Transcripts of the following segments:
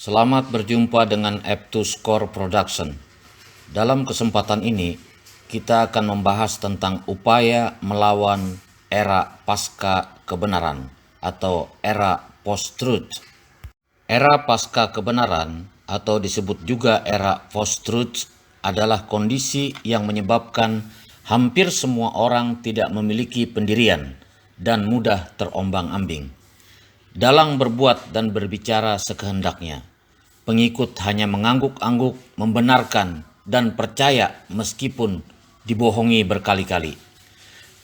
Selamat berjumpa dengan App2Score Production. Dalam kesempatan ini, kita akan membahas tentang upaya melawan era pasca kebenaran atau era post-truth. Era pasca kebenaran atau disebut juga era post-truth adalah kondisi yang menyebabkan hampir semua orang tidak memiliki pendirian dan mudah terombang-ambing dalam berbuat dan berbicara sekehendaknya. Pengikut hanya mengangguk-angguk, membenarkan, dan percaya meskipun dibohongi berkali-kali.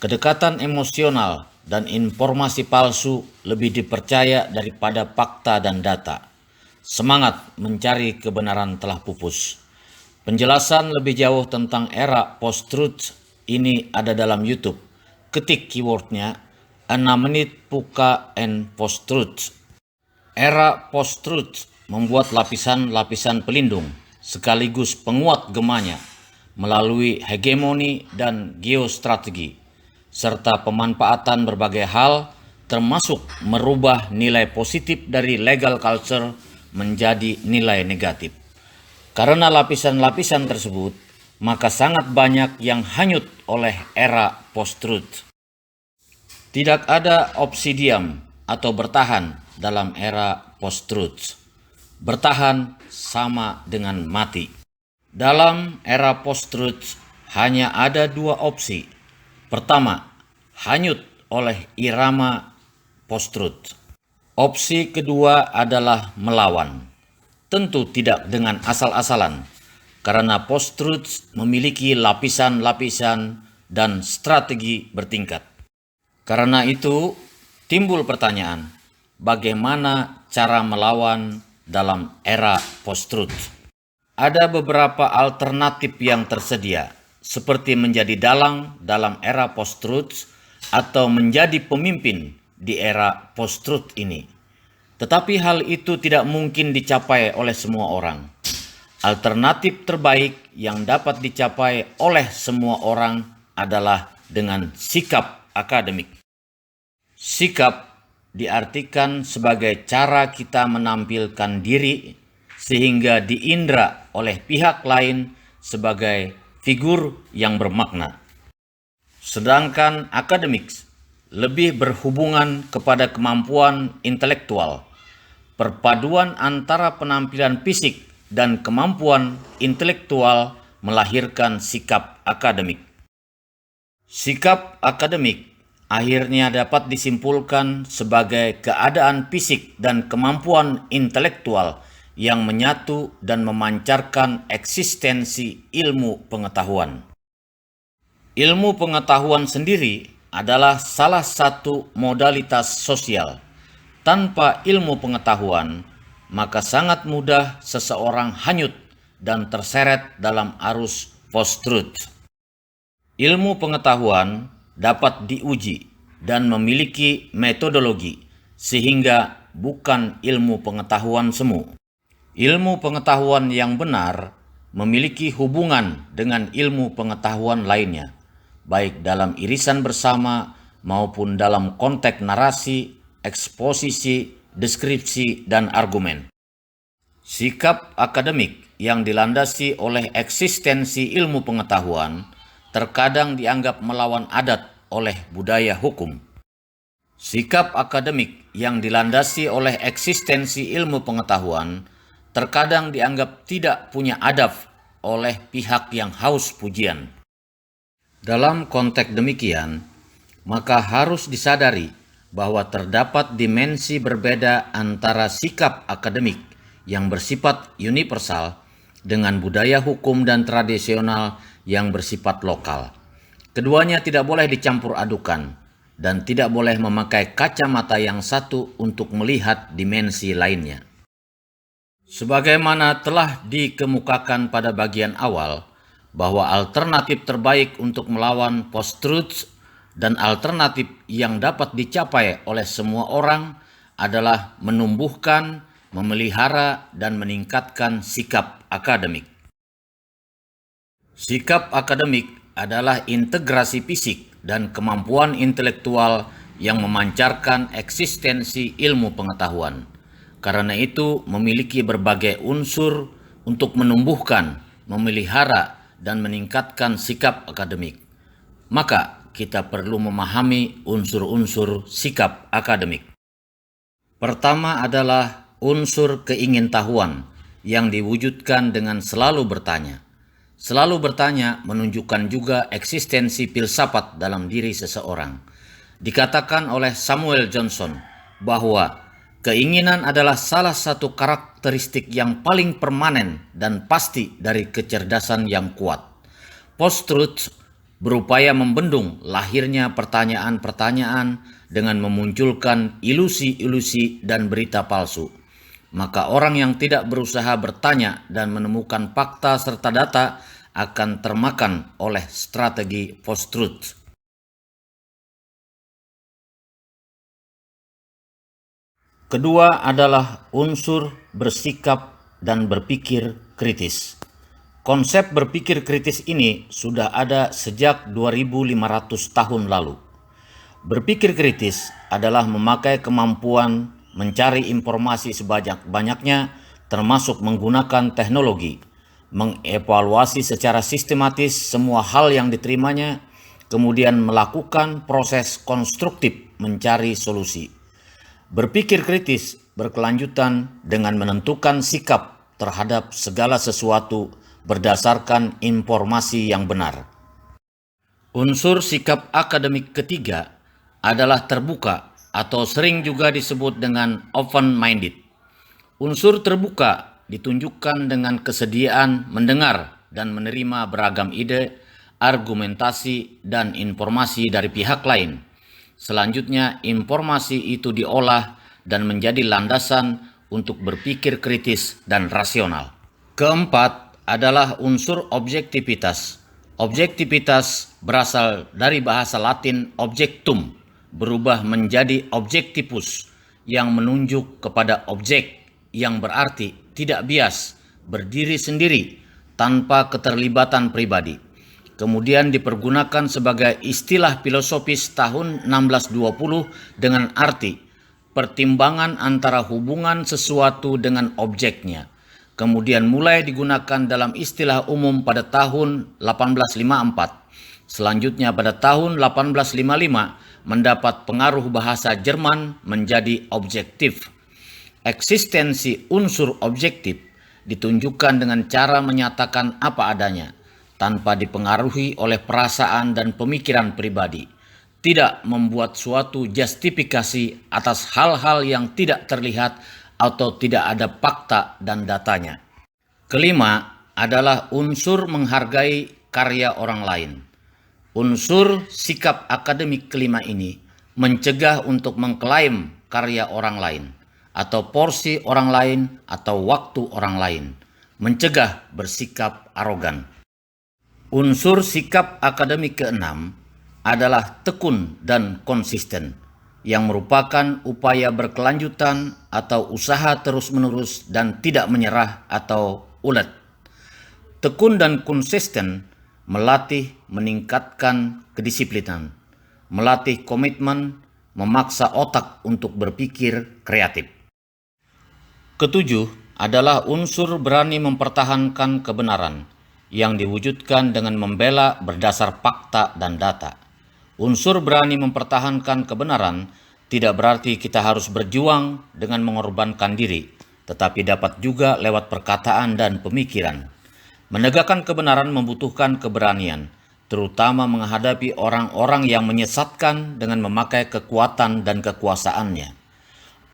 Kedekatan emosional dan informasi palsu lebih dipercaya daripada fakta dan data. Semangat mencari kebenaran telah pupus. Penjelasan lebih jauh tentang era post-truth ini ada dalam YouTube. Ketik keywordnya 6 menit puka and post-truth. Era post-truth membuat lapisan-lapisan pelindung sekaligus penguat gemanya melalui hegemoni dan geostrategi, serta pemanfaatan berbagai hal termasuk merubah nilai positif dari legal culture menjadi nilai negatif. Karena lapisan-lapisan tersebut, maka sangat banyak yang hanyut oleh era post-truth. Tidak ada opsi diam atau bertahan dalam era post-truth. Bertahan sama dengan mati. Dalam era post-truth hanya ada dua opsi. Pertama, hanyut oleh irama post-truth. Opsi kedua adalah melawan. Tentu tidak dengan asal-asalan, karena post-truth memiliki lapisan-lapisan dan strategi bertingkat. Karena itu, timbul pertanyaan, bagaimana cara melawan dalam era post-truth? Ada beberapa alternatif yang tersedia, seperti menjadi dalang dalam era post-truth atau menjadi pemimpin di era post-truth ini. Tetapi hal itu tidak mungkin dicapai oleh semua orang. Alternatif terbaik yang dapat dicapai oleh semua orang adalah dengan sikap akademik. Sikap diartikan sebagai cara kita menampilkan diri sehingga diindra oleh pihak lain sebagai figur yang bermakna. Sedangkan akademik lebih berhubungan kepada kemampuan intelektual. Perpaduan antara penampilan fisik dan kemampuan intelektual melahirkan sikap akademik. Sikap akademik akhirnya dapat disimpulkan sebagai keadaan fisik dan kemampuan intelektual yang menyatu dan memancarkan eksistensi ilmu pengetahuan. Ilmu pengetahuan sendiri adalah salah satu modalitas sosial. Tanpa ilmu pengetahuan, maka sangat mudah seseorang hanyut dan terseret dalam arus post-truth. Ilmu pengetahuan dapat diuji dan memiliki metodologi, sehingga bukan ilmu pengetahuan semu. Ilmu pengetahuan yang benar memiliki hubungan dengan ilmu pengetahuan lainnya, baik dalam irisan bersama maupun dalam konteks narasi, eksposisi, deskripsi, dan argumen. Sikap akademik yang dilandasi oleh eksistensi ilmu pengetahuan terkadang dianggap melawan adat oleh budaya hukum. Sikap akademik yang dilandasi oleh eksistensi ilmu pengetahuan terkadang dianggap tidak punya adab oleh pihak yang haus pujian. Dalam konteks demikian, maka harus disadari bahwa terdapat dimensi berbeda antara sikap akademik yang bersifat universal dengan budaya hukum dan tradisional yang bersifat lokal. Keduanya tidak boleh dicampur adukan dan tidak boleh memakai kacamata yang satu untuk melihat dimensi lainnya. Sebagaimana telah dikemukakan pada bagian awal, bahwa alternatif terbaik untuk melawan post-truth dan alternatif yang dapat dicapai oleh semua orang adalah menumbuhkan, memelihara, dan meningkatkan sikap akademik. Sikap akademik adalah integrasi fisik dan kemampuan intelektual yang memancarkan eksistensi ilmu pengetahuan. Karena itu memiliki berbagai unsur untuk menumbuhkan, memelihara, dan meningkatkan sikap akademik. Maka kita perlu memahami unsur-unsur sikap akademik. Pertama adalah unsur keingintahuan yang diwujudkan dengan selalu bertanya. Selalu bertanya menunjukkan juga eksistensi filsafat dalam diri seseorang. Dikatakan oleh Samuel Johnson bahwa keinginan adalah salah satu karakteristik yang paling permanen dan pasti dari kecerdasan yang kuat. Post-truth berupaya membendung lahirnya pertanyaan-pertanyaan dengan memunculkan ilusi-ilusi dan berita palsu. Maka orang yang tidak berusaha bertanya dan menemukan fakta serta data akan termakan oleh strategi post-truth. Kedua adalah unsur bersikap dan berpikir kritis. Konsep berpikir kritis ini sudah ada sejak 2500 tahun lalu. Berpikir kritis adalah memakai kemampuan mencari informasi sebanyak-banyaknya, termasuk menggunakan teknologi, mengevaluasi secara sistematis semua hal yang diterimanya, kemudian melakukan proses konstruktif mencari solusi. Berpikir kritis berkelanjutan dengan menentukan sikap terhadap segala sesuatu berdasarkan informasi yang benar. Unsur sikap akademik ketiga adalah terbuka atau sering juga disebut dengan open-minded. Unsur terbuka ditunjukkan dengan kesediaan mendengar dan menerima beragam ide, argumentasi, dan informasi dari pihak lain. Selanjutnya, informasi itu diolah dan menjadi landasan untuk berpikir kritis dan rasional. Keempat adalah unsur objektivitas. Objektivitas berasal dari bahasa Latin objectum, berubah menjadi objektivus, yang menunjuk kepada objek, yang berarti tidak bias, berdiri sendiri, tanpa keterlibatan pribadi. Kemudian dipergunakan sebagai istilah filosofis tahun 1620 dengan arti pertimbangan antara hubungan sesuatu dengan objeknya. Kemudian mulai digunakan dalam istilah umum pada tahun 1854. Selanjutnya pada tahun 1855 mendapat pengaruh bahasa Jerman menjadi objektif. Eksistensi unsur objektif ditunjukkan dengan cara menyatakan apa adanya, tanpa dipengaruhi oleh perasaan dan pemikiran pribadi, tidak membuat suatu justifikasi atas hal-hal yang tidak terlihat atau tidak ada fakta dan datanya. Kelima adalah unsur menghargai karya orang lain. Unsur sikap akademik kelima ini mencegah untuk mengklaim karya orang lain, atau porsi orang lain, atau waktu orang lain, mencegah bersikap arogan. Unsur sikap akademik keenam adalah tekun dan konsisten, yang merupakan upaya berkelanjutan atau usaha terus-menerus dan tidak menyerah atau ulet. Tekun dan konsisten melatih meningkatkan kedisiplinan, melatih komitmen, memaksa otak untuk berpikir kreatif. Ketujuh adalah unsur berani mempertahankan kebenaran, yang diwujudkan dengan membela berdasar fakta dan data. Unsur berani mempertahankan kebenaran tidak berarti kita harus berjuang dengan mengorbankan diri, tetapi dapat juga lewat perkataan dan pemikiran. Menegakkan kebenaran membutuhkan keberanian, terutama menghadapi orang-orang yang menyesatkan dengan memakai kekuatan dan kekuasaannya.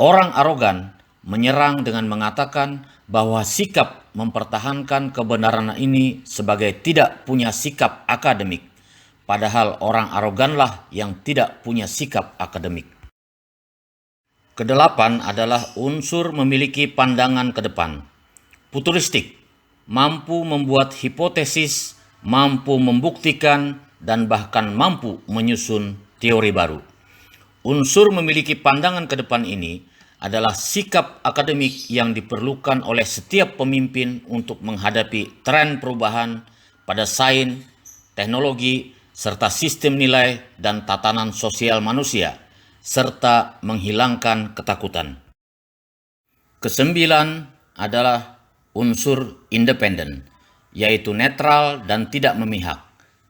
Orang arogan menyerang dengan mengatakan bahwa sikap mempertahankan kebenaran ini sebagai tidak punya sikap akademik, padahal orang aroganlah yang tidak punya sikap akademik. Kedelapan adalah unsur memiliki pandangan ke depan. Futuristik, mampu membuat hipotesis, mampu membuktikan, dan bahkan mampu menyusun teori baru. Unsur memiliki pandangan ke depan ini adalah sikap akademik yang diperlukan oleh setiap pemimpin untuk menghadapi tren perubahan pada sains, teknologi, serta sistem nilai dan tatanan sosial manusia, serta menghilangkan ketakutan. Kesembilan adalah unsur independen, yaitu netral dan tidak memihak,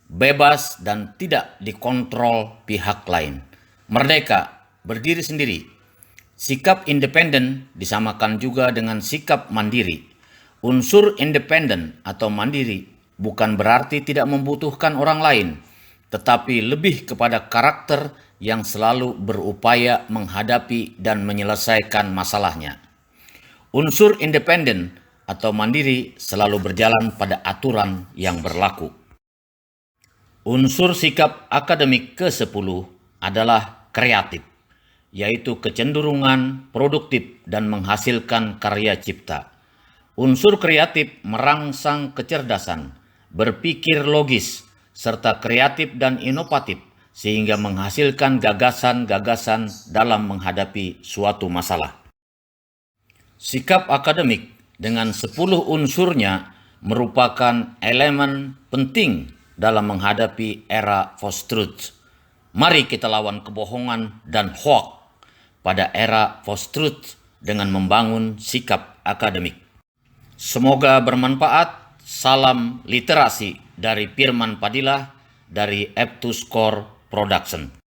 bebas dan tidak dikontrol pihak lain, merdeka, berdiri sendiri. Sikap independen disamakan juga dengan sikap mandiri. Unsur independen atau mandiri bukan berarti tidak membutuhkan orang lain, tetapi lebih kepada karakter yang selalu berupaya menghadapi dan menyelesaikan masalahnya. Unsur independen atau mandiri selalu berjalan pada aturan yang berlaku. Unsur sikap akademik ke-10 adalah kreatif, yaitu kecenderungan produktif dan menghasilkan karya cipta. Unsur kreatif merangsang kecerdasan, berpikir logis, serta kreatif dan inovatif sehingga menghasilkan gagasan-gagasan dalam menghadapi suatu masalah. Sikap akademik dengan 10 unsurnya merupakan elemen penting dalam menghadapi era post-truth. Mari kita lawan kebohongan dan hoax pada era post-truth dengan membangun sikap akademik. Semoga bermanfaat. Salam literasi dari Firman Padilah dari Eptuscore Production.